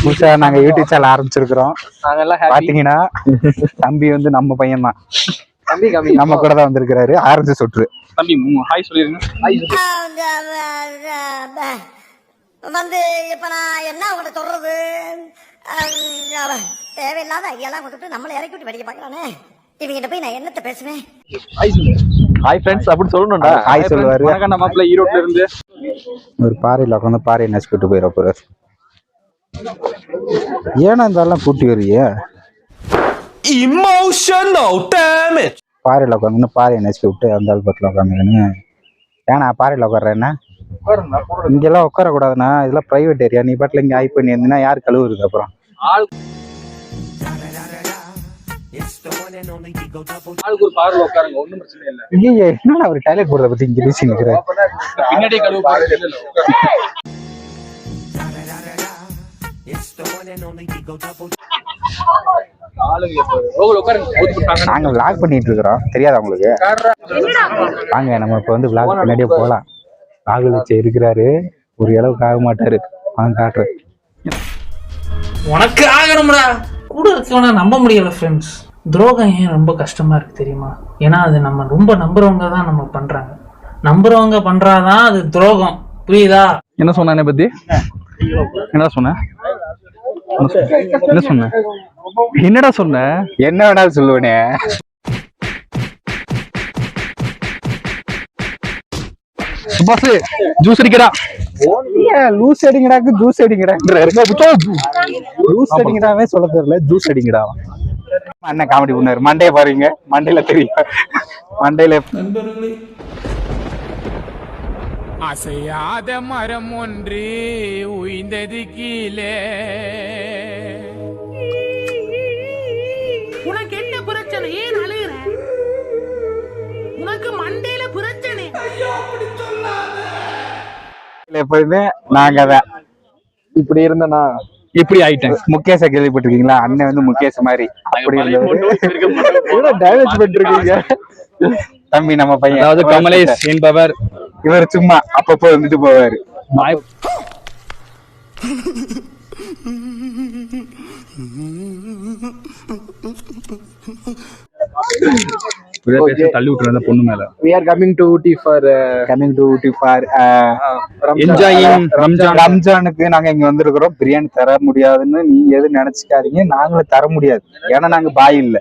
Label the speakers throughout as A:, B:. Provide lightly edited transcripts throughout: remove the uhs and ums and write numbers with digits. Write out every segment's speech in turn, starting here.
A: புதுசா நாங்க YouTube channel ஆரம்பிச்சிருக்கிறோம். பாத்தீங்கன்னா தம்பி வந்து நம்ம பையன் தான். நம்ம கூட தான் வந்திருக்கிறாரு. ஆரஞ்சு சொட்டு தம்பி ஹாய் சொல்லிருங்க.
B: வந்து இப்ப நான் என்ன உங்கள்கிட்ட சொல்றது, தேவையில்லாத ஐடியாலாம் கொடுத்துட்டு நம்மளை இறக்கி விட்டு படிக்க பாக்குறானே, இவங்கிட்ட போய் நான் என்னத்த பேசுவேன்.
C: ஹாய் ஃப்ரெண்ட்ஸ் அப்படி சொல்லணும்டா.
A: ஹாய் சொல்லுவாரு.
C: வணக்கம் மாப்பிள்ள ஈரோட்ல இருந்து.
A: ஒரு பாறையில உட்காந்து பாறையை நசுக்கிட்டு போயிட போறாரு. ஏன்னா இந்த எல்லாம் கூட்டி வரிய
D: இமோஷனல் டேமேஜ்.
A: பாறையில உட்காந்து பாறையை நசுக்கி விட்டு அந்த பக்கத்துல உட்காந்துன்னு ஏன்னா பாறையில உட்காடுறேன்னா இங்கெல்லாம் உட்கார கூடாதுண்ணா, இதெல்லாம் பிரைவேட் ஏரியா. நீ பாட்டுல இங்க ஆய் பண்ணி இருந்தீங்கன்னா யாரு கழுவுறது? அப்புறம் என்னடா அவர் டாய்லெட் போறத பத்தி இங்க பேசி நிக்கிறாரு. நாங்க விளாக் பண்ணிட்டு இருக்கிறோம், தெரியாதா உங்களுக்கு? வாங்க நம்ம இப்ப வந்து விளாக் பின்னாடியே போலாம். ராகுல் வச்சு இருக்கிறாரு, ஒரு அளவுக்கு ஆக மாட்டாரு. வாங்க காட்டுறேன்.
E: உனக்கு ஆகணும்டா. கூட இருக்கவன நம்ப முடியல ஃப்ரெண்ட்ஸ். துரோகம் ஏன் ரொம்ப கஷ்டமா இருக்கு தெரியுமா? ஏன்னா அது நம்ம ரொம்ப நம்புறவங்க தான் நம்ம பண்றாங்க. நம்புறவங்க பண்றாதான் அது துரோகம். புரியுதா?
C: என்ன சொன்ன என்னை பத்தி? என்னடா சொன்ன? என்ன சொன்ன? என்னடா சொன்ன?
A: என்ன வேணாலும் சொல்லுவேனே.
C: சுபாஷ் ஜூஸ் அடிக்கடா.
A: லூஸ் அடிங்கடாக்கு ஜூஸ் அடிங்கடாவே சொல்ல தெரியல. ஜூஸ் அடிங்கடா. அண்ணன் காமெடி பண்ணாரு. மண்டைய பாருங்க, மண்டையில தெரியும். மண்டையில
D: அசையாத மரம் ஒன்று உய்ந்தது கீழே.
F: உனக்கு என்ன பிரச்சனை? ஏன் அழுகுற? உனக்கு மண்டையில பிரச்சனை.
A: எப்போதுமே நாங்க தான்
C: இப்படி இருந்தனா
A: இப்படி ஆயிட்டேன். முகேஷ கேள்விப்பட்டிருக்கீங்களா? அண்ணன் வந்து முகேஷ் மாதிரி அப்படி இருந்தது. டேமேஜ் பண்ணிருக்கீங்க தம்பி. நம்ம பையன்
C: அதாவது கமலேஷ் என்பவர்.
A: இவர் சும்மா அப்பப்போ வந்துட்டு போவாரு.
C: தள்ளி விட்டுற பொண்ணு மேல.
A: We are coming to Ooty for
C: enjoying
A: ரம்ஜானுக்கு நாங்க இங்க வந்திருக்கிறோம். பிரியாணி தர முடியாதுன்னு நீ எது நினைச்சுக்காதீங்க. நாங்களும் தர முடியாது, ஏன்னா நாங்க பாய் இல்ல.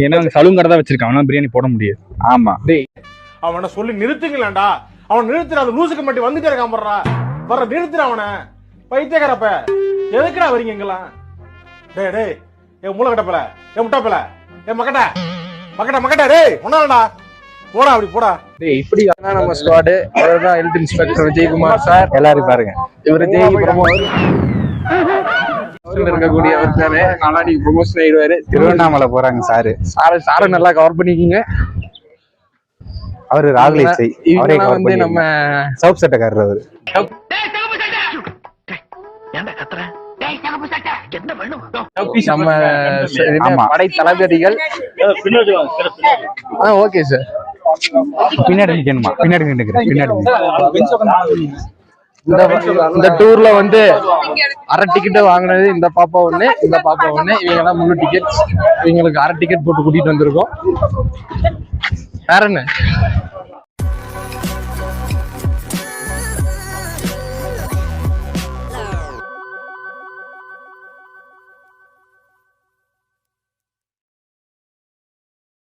C: ஏன்னா சலூன் கடை தான் வச்சிருக்காங்க, பிரியாணி போட முடியாது.
A: ஆமா.
G: அவனை சொல்லி நிறுத்துங்களேன்டா. அவன் நிறுத்துற அந்த லூசுக்கு மட்டும் வந்துட்டே இருக்கான். வர்ற நிறுத்துற அவனை. பைத்தியக்காரப்ப எதுக்குடா வரீங்க எங்கெல்லாம்? டேய் டேய், என் மூளை கட்டப்பல, என் முட்டாப்பல, என் மக்கட்ட மக்கட்ட மக்கட்ட. டேய் ஒன்னாடா, போடா அப்படி போடா.
C: டேய் இப்படி நம்ம ஸ்குவாட். அவர்தான் ஹெல்த் இன்ஸ்பெக்டர் விஜயகுமார் சார்.
A: எல்லாரும் பாருங்க.
C: இவர் ஜெய் பிரமோத் இருக்கக்கூடிய அவர் தானே. நாளைக்கு ப்ரொமோஷன் ஆயிடுவாரு.
A: திருவண்ணாமலை போறாங்க சாரு.
C: சாரை நல்லா கவர் பண்ணிக்கிங்க.
A: அவரு ராகுல் அவரே
C: வந்து நம்ம
A: சவுப் சட்டக்காரர். அவரு
C: நம்ம படை தளபதிகள். Okay sir.
A: பின்னாடி நிக்கணுமா? பின்னாடி நின்னுக்கிறேன். பின்னாடி
C: இந்த டூர்ல வந்து அரை டிக்கெட் வாங்கினது இந்த பாப்பா ஒண்ணு, இந்த பாப்பா ஒண்ணு. இவங்க எல்லாம் முழு டிக்கெட். இவங்களுக்கு அரை டிக்கெட் போட்டு கூட்டிட்டு வந்திருக்கோம். வேற என்ன?